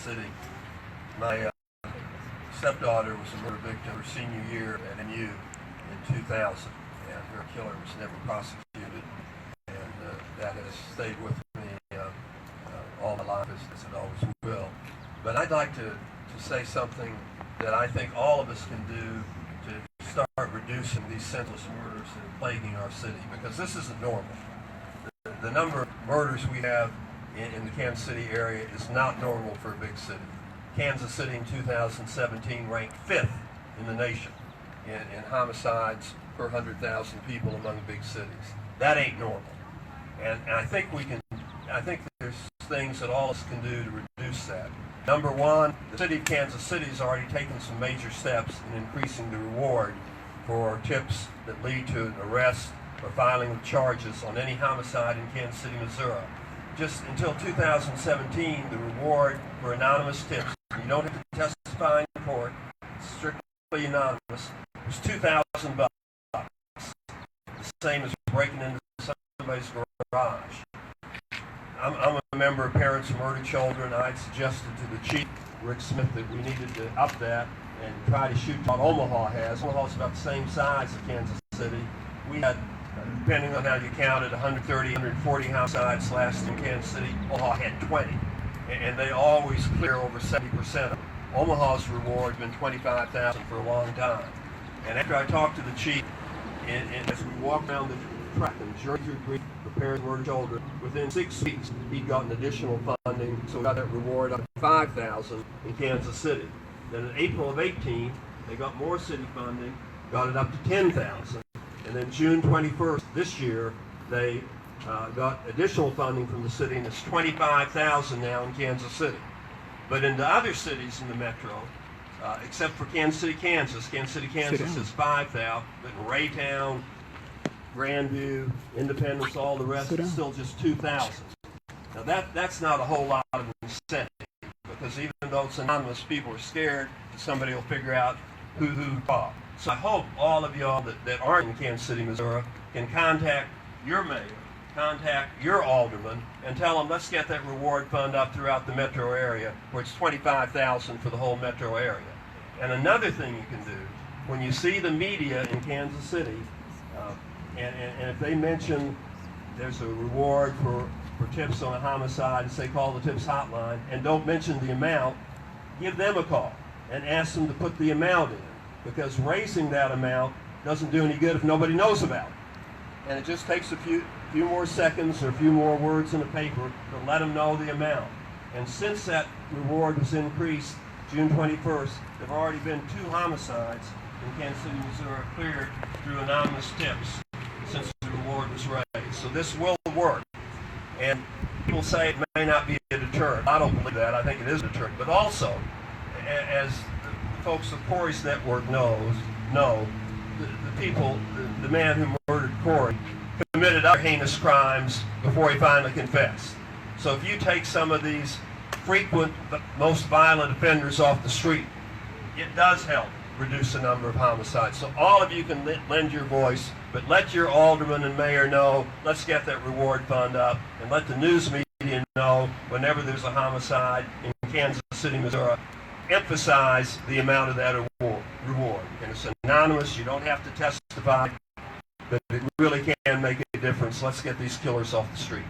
City. My stepdaughter was a murder victim her senior year at NU in 2000, and her killer was never prosecuted, and that has stayed with me all my life, as it always will. But I'd like to say something that I think all of us can do to start reducing these senseless murders that are plaguing our city, because this isn't normal. The number of murders we have in the Kansas City area is not normal for a big city. Kansas City in 2017 ranked 5th in the nation in homicides per 100,000 people among big cities. That ain't normal. And I think there's things that all of us can do to reduce that. Number one, the city of Kansas City has already taken some major steps in increasing the reward for tips that lead to an arrest or filing of charges on any homicide in Kansas City, Missouri. Just until 2017, the reward for anonymous tips, you don't have to testify in court, it's strictly anonymous, was $2,000. The same as breaking into somebody's garage. I'm a member of Parents of Murdered Children. I had suggested to the chief, Rick Smith, that we needed to up that and try to shoot what Omaha has. Omaha's about the same size as Kansas City. We had, depending on how you counted, 130, 140 homicides last in Kansas City. Omaha had 20, and they always clear over 70% of them. Omaha's reward has been $25,000 for a long time. And after I talked to the chief, and as we walked down the track and jury agreed for Parents of Murdered Children, within 6 weeks he'd gotten additional funding, so we got that reward up to $5,000 in Kansas City. Then in April of 18, they got more city funding, got it up to $10,000. And then June 21st this year, they got additional funding from the city, and it's $25,000 now in Kansas City. But in the other cities in the metro, except for Kansas City, Kansas is $5,000, but in Raytown, Grandview, Independence, all the rest, it's still just $2,000. Now that's not a whole lot of incentive, because even though it's anonymous, people are scared that somebody will figure out who caught. So I hope all of y'all that aren't in Kansas City, Missouri, can contact your mayor, contact your alderman, and tell them, let's get that reward fund up throughout the metro area, where it's $25,000 for the whole metro area. And another thing you can do, when you see the media in Kansas City, and if they mention there's a reward for tips on a homicide, and say call the tips hotline, and don't mention the amount, give them a call and ask them to put the amount in, because raising that amount doesn't do any good if nobody knows about it. And it just takes a few more seconds or a few more words in the paper to let them know the amount. And since that reward was increased June 21st, there have already been 2 homicides in Kansas City, Missouri cleared through anonymous tips since the reward was raised. So this will work. And people say it may not be a deterrent. I don't believe that. I think it is a deterrent. But also, as the folks of Corey's network know, the man who murdered Corey committed other heinous crimes before he finally confessed. So if you take some of these frequent, most violent offenders off the street, it does help reduce the number of homicides. So all of you can lend your voice, but let your alderman and mayor know, let's get that reward fund up, and let the news media know whenever there's a homicide in Kansas City, Missouri, emphasize the amount of that reward. And it's anonymous, you don't have to testify, but it really can make a difference. Let's get these killers off the street.